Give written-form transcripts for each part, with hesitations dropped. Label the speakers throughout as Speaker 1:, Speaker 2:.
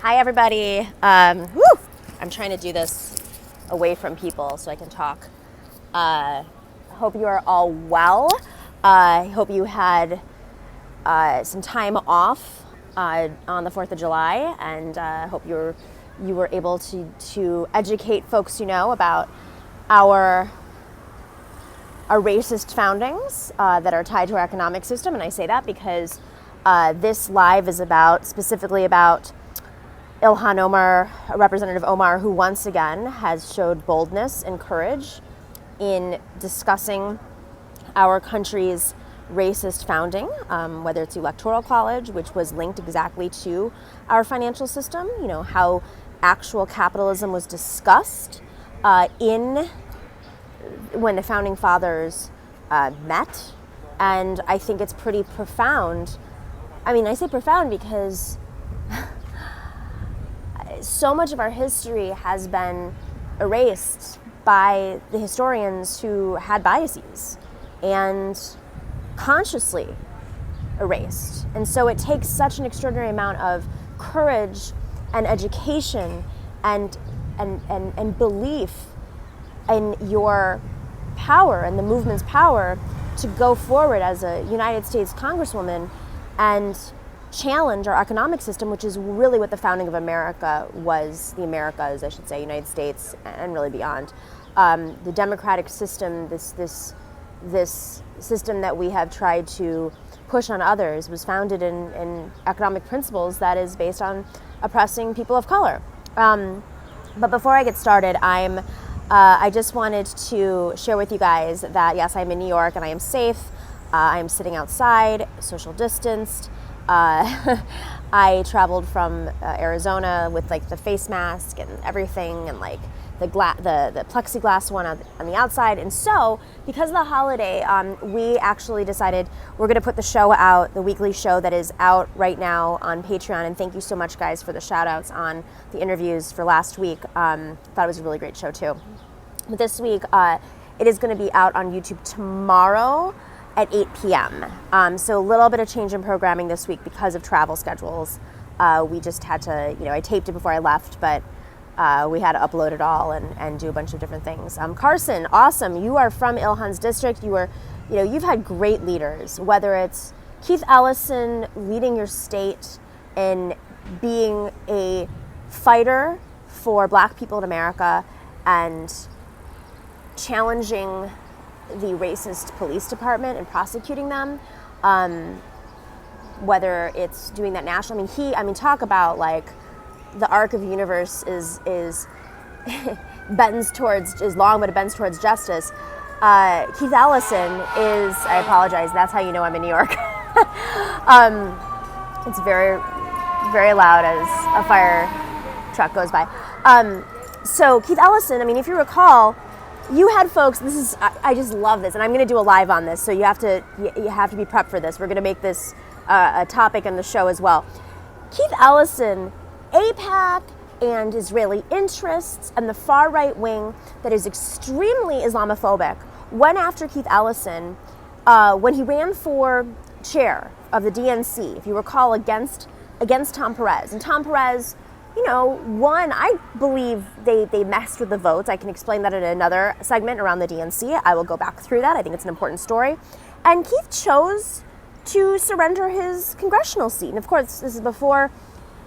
Speaker 1: Hi, everybody. I'm trying to do this away from people so I can talk. Hope you are all well. I hope you had some time off on the 4th of July, and hope you were able to educate folks you know about our racist foundings that are tied to our economic system. And I say that because this live is specifically about Ilhan Omar, Representative Omar, who once again has showed boldness and courage in discussing our country's racist founding, whether it's the Electoral College, which was linked exactly to our financial system, you know, how actual capitalism was discussed when the founding fathers met. And I think it's pretty profound. I mean, I say profound because so much of our history has been erased by the historians who had biases and consciously erased. And so it takes such an extraordinary amount of courage and education and belief in your power and the movement's power to go forward as a United States Congresswoman and challenge our economic system, which is really what the founding of America was, the Americas, I should say, United States and really beyond. The democratic system, this system that we have tried to push on others, was founded in economic principles that is based on oppressing people of color. But before I get started, I just wanted to share with you guys that yes, I'm in New York and I am safe. I am sitting outside, social distanced. I traveled from Arizona with like the face mask and everything, and like the plexiglass one on the outside. And so, because of the holiday, we actually decided we're going to put the show out, the weekly show that is out right now on Patreon. And thank you so much, guys, for the shout outs on the interviews for last week. Thought it was a really great show too. But this week, it is going to be out on YouTube tomorrow at 8 p.m. So a little bit of change in programming this week because of travel schedules. We just had to, I taped it before I left, but we had to upload it all and do a bunch of different things. Carson, awesome. You are from Ilhan's district. You've had great leaders, whether it's Keith Ellison leading your state in being a fighter for Black people in America and challenging the racist police department and prosecuting them, whether it's doing that national. Talk about like the arc of the universe is is long, but it bends towards justice. Keith Ellison is, I apologize, that's how you know I'm in New York. It's very, very loud as a fire truck goes by. So Keith Ellison, if you recall, you had folks, I just love this, and I'm going to do a live on this, so you have to be prepped for this. We're going to make this a topic on the show as well. Keith Ellison, AIPAC and Israeli interests and the far right wing that is extremely Islamophobic went after Keith Ellison when he ran for chair of the DNC, if you recall, against Tom Perez. And Tom Perez, one, I believe they messed with the votes. I can explain that in another segment around the DNC. I will go back through that. I think it's an important story. And Keith chose to surrender his congressional seat. And of course, this is before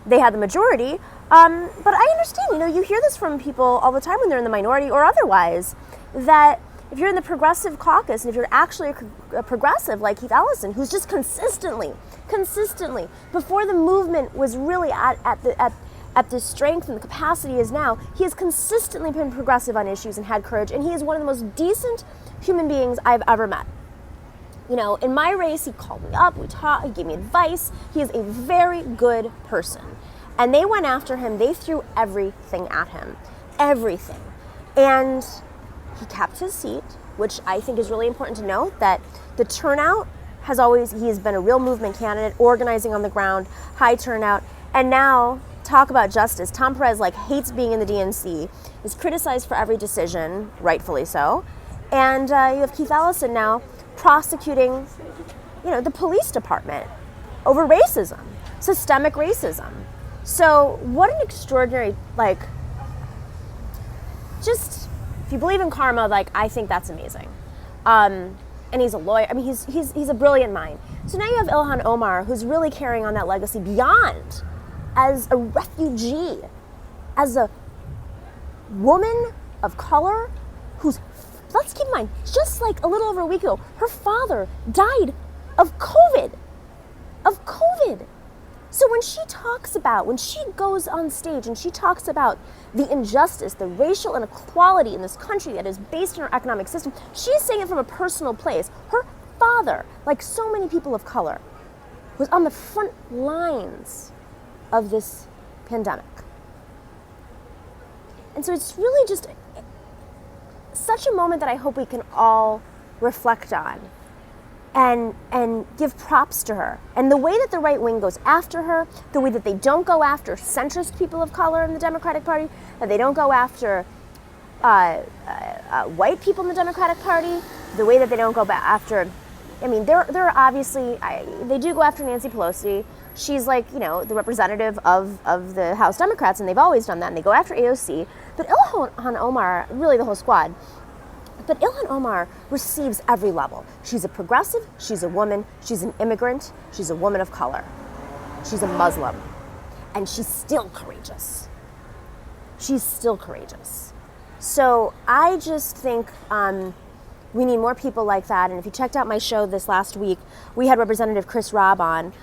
Speaker 1: they had the majority. But I understand, you hear this from people all the time when they're in the minority or otherwise, that if you're in the progressive caucus and if you're actually a progressive like Keith Ellison, who's just consistently, before the movement was really at the strength and the capacity is now, he has consistently been progressive on issues and had courage, and he is one of the most decent human beings I've ever met. In my race, he called me up, we talked, he gave me advice. He is a very good person. And they went after him, they threw everything at him, everything. And he kept his seat, which I think is really important to note, that the turnout he has been a real movement candidate, organizing on the ground, high turnout, and now, talk about justice. Tom Perez hates being in the DNC, is criticized for every decision, rightfully so. And you have Keith Ellison now prosecuting, the police department over racism, systemic racism. So what an extraordinary, like, just, if you believe in karma, like, I think that's amazing. And he's a lawyer. I mean, he's a brilliant mind. So now you have Ilhan Omar, who's really carrying on that legacy beyond, as a refugee, as a woman of color who's, let's keep in mind, just like a little over a week ago, her father died of COVID. So when she goes on stage and she talks about the injustice, the racial inequality in this country that is based on our economic system, she's saying it from a personal place. Her father, like so many people of color, was on the front lines of this pandemic. And so it's really just such a moment that I hope we can all reflect on and give props to her. And the way that the right wing goes after her, the way that they don't go after centrist people of color in the Democratic Party, that they don't go after white people in the Democratic Party, the way that they don't go after, I mean, they're obviously, they do go after Nancy Pelosi. She's like, you know, the representative of the House Democrats, and they've always done that, and they go after AOC. But Ilhan Omar, really the whole squad, but Ilhan Omar receives every level. She's a progressive, she's a woman, she's an immigrant, she's a woman of color, she's a Muslim, and she's still courageous. So I just think we need more people like that. And if you checked out my show this last week, we had Representative Chris Robb on,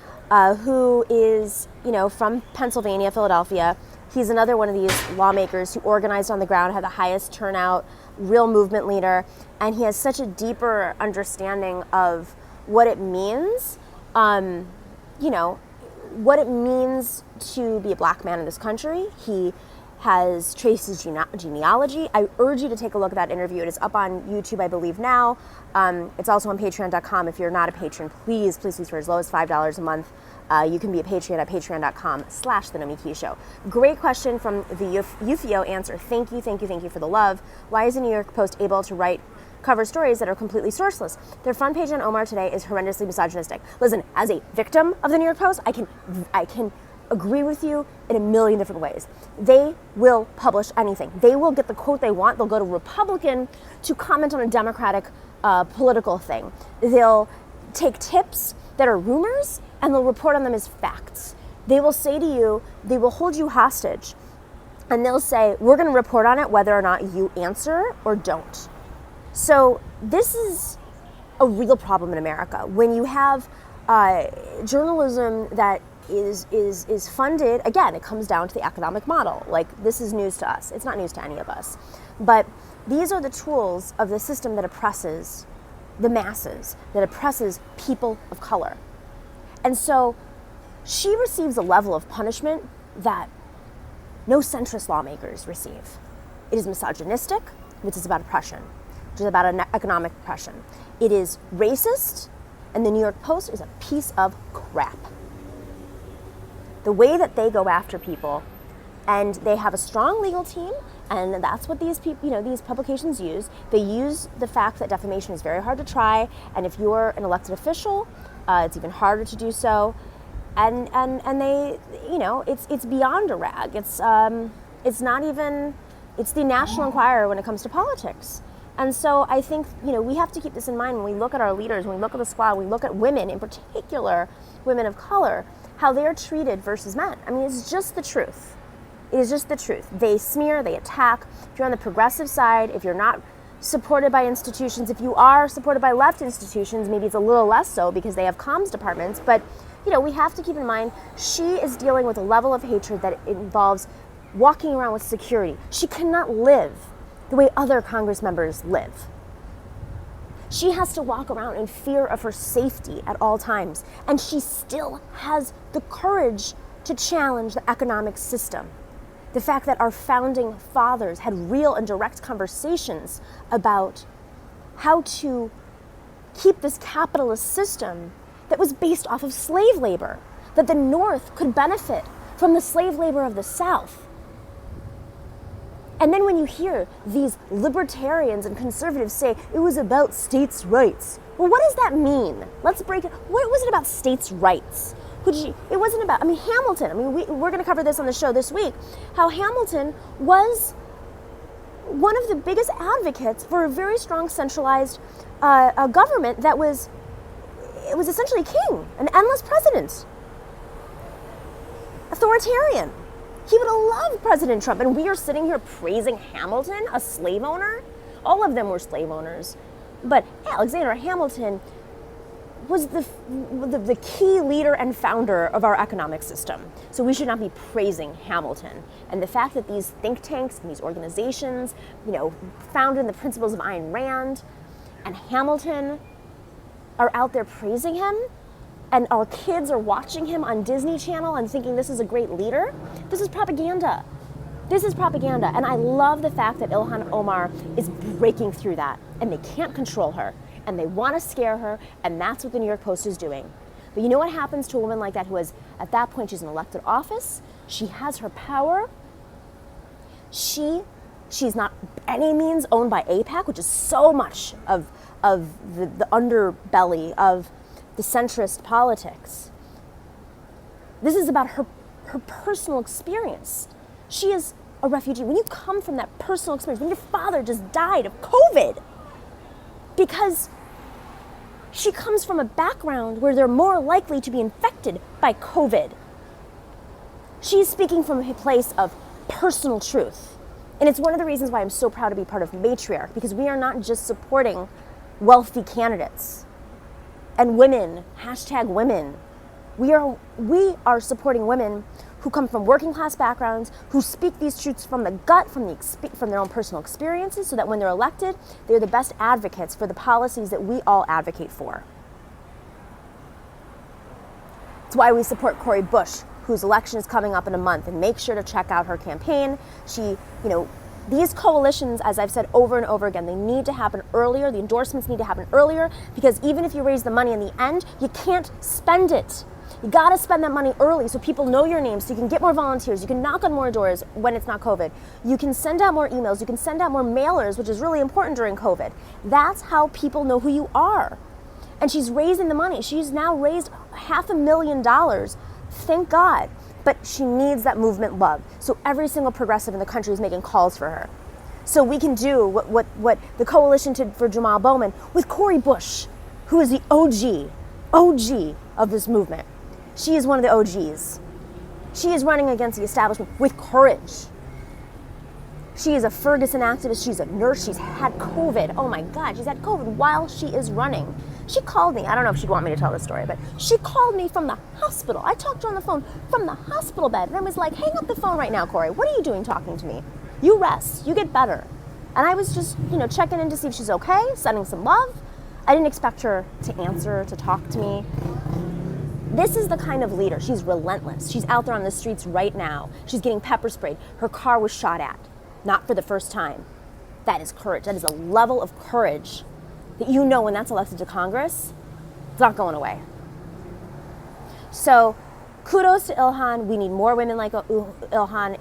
Speaker 1: who is, you know, from Pennsylvania, Philadelphia. He's another one of these lawmakers who organized on the ground, had the highest turnout, real movement leader, and he has such a deeper understanding of what it means, you know, what it means to be a black man in this country. He has traced his genealogy. I urge you to take a look at that interview. It is up on YouTube, I believe, now. It's also on patreon.com. If you're not a patron, please, for as low as $5 a month, you can be a patron at patreon.com/The Nomiki Show. Great question from the Ufio answer. Thank you for the love. Why is the New York Post able to write cover stories that are completely sourceless? Their front page on Omar today is horrendously misogynistic. Listen, as a victim of the New York Post, I can agree with you in a million different ways. They will publish anything. They will get the quote they want. They'll go to Republican to comment on a Democratic political thing. They'll take tips that are rumors and they'll report on them as facts. They will say to you, they will hold you hostage, and they'll say, we're going to report on it whether or not you answer or don't. So this is a real problem in America. When you have journalism that is funded, again, it comes down to the economic model. Like, this is news to us. It's not news to any of us. But these are the tools of the system that oppresses the masses, that oppresses people of color. And so she receives a level of punishment that no centrist lawmakers receive. It is misogynistic, which is about oppression, which is about an economic oppression. It is racist, and the New York Post is a piece of crap. The way that they go after people, and they have a strong legal team, and that's what these people, these publications use. They use the fact that defamation is very hard to try, and if you're an elected official, it's even harder to do so. And they, it's beyond a rag. It's not even, it's the National Enquirer when it comes to politics. And so I think, we have to keep this in mind when we look at our leaders, when we look at the squad, when we look at women, in particular, women of color, how they're treated versus men. I mean, it's just the truth. It is just the truth. They smear, they attack. If you're on the progressive side, if you're not supported by institutions, if you are supported by left institutions, maybe it's a little less so because they have comms departments, but we have to keep in mind she is dealing with a level of hatred that involves walking around with security. She cannot live the way other Congress members live. She has to walk around in fear of her safety at all times, and she still has the courage to challenge the economic system. The fact that our founding fathers had real and direct conversations about how to keep this capitalist system that was based off of slave labor, that the North could benefit from the slave labor of the South. And then when you hear these libertarians and conservatives say it was about states' rights, well, what does that mean? Let's break it. What was it about states' rights? It wasn't about, Hamilton, we're going to cover this on the show this week, how Hamilton was one of the biggest advocates for a very strong centralized government that was essentially king, an endless president, authoritarian. He would have loved President Trump, and we are sitting here praising Hamilton, a slave owner. All of them were slave owners, but Alexander Hamilton was the key leader and founder of our economic system. So we should not be praising Hamilton. And the fact that these think tanks and these organizations, founded in the principles of Ayn Rand and Hamilton are out there praising him, and our kids are watching him on Disney Channel and thinking this is a great leader, this is propaganda. This is propaganda. And I love the fact that Ilhan Omar is breaking through that, and they can't control her. And they want to scare her, and that's what the New York Post is doing. But you know what happens to a woman like that who is, at that point, she's in elected office, she has her power, she's not by any means owned by AIPAC, which is so much of the underbelly of the centrist politics. This is about her personal experience. She is a refugee. When you come from that personal experience, when your father just died of COVID, because she comes from a background where they're more likely to be infected by COVID. She's speaking from a place of personal truth. And it's one of the reasons why I'm so proud to be part of Matriarch, because we are not just supporting wealthy candidates and women, #women. We are supporting women who come from working class backgrounds, who speak these truths from the gut, from their own personal experiences, so that when they're elected, they're the best advocates for the policies that we all advocate for. It's why we support Cori Bush, whose election is coming up in a month, and make sure to check out her campaign. These coalitions, as I've said over and over again, they need to happen earlier. The endorsements need to happen earlier, because even if you raise the money in the end, you can't spend it. You gotta spend that money early so people know your name, so you can get more volunteers, you can knock on more doors when it's not COVID. You can send out more emails, you can send out more mailers, which is really important during COVID. That's how people know who you are. And she's raising the money. She's now raised $500,000, thank God. But she needs that movement love. So every single progressive in the country is making calls for her. So we can do what the coalition did for Jamal Bowman with Cori Bush, who is the OG of this movement. She is one of the OGs. She is running against the establishment with courage. She is a Ferguson activist. She's a nurse. She's had COVID. Oh my God, she's had COVID while she is running. She called me. I don't know if she'd want me to tell this story, but she called me from the hospital. I talked to her on the phone from the hospital bed, and I was like, hang up the phone right now, Cori. What are you doing talking to me? You rest. You get better. And I was just, checking in to see if she's okay, sending some love. I didn't expect her to answer, to talk to me. This is the kind of leader. She's relentless. She's out there on the streets right now. She's getting pepper sprayed. Her car was shot at, not for the first time. That is courage. That is a level of courage that when that's elected to Congress, it's not going away. So kudos to Ilhan. We need more women like Ilhan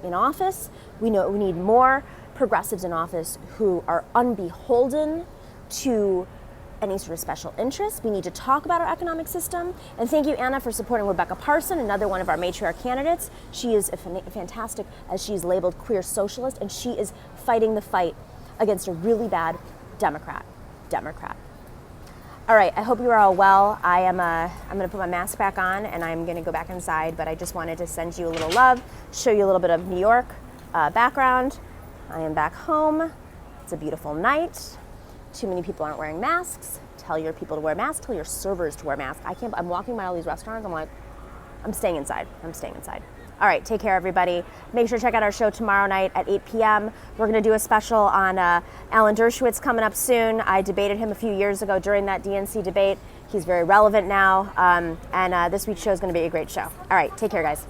Speaker 1: in office. We need more progressives in office who are unbeholden to any sort of special interest. We need to talk about our economic system. And thank you, Anna, for supporting Rebecca Parson, another one of our matriarch candidates. She is fantastic, as she's labeled queer socialist, and she is fighting the fight against a really bad Democrat. All right, I hope you are all well. I'm gonna put my mask back on, and I'm gonna go back inside, but I just wanted to send you a little love, show you a little bit of New York background. I am back home. It's a beautiful night. Too many people aren't wearing masks. Tell your people to wear masks. Tell your servers to wear masks. I'm walking by all these restaurants. I'm like, I'm staying inside. All right, take care, everybody. Make sure to check out our show tomorrow night at 8 p.m. We're going to do a special on Alan Dershowitz coming up soon. I debated him a few years ago during that DNC debate. He's very relevant now. And this week's show is going to be a great show. All right, take care, guys.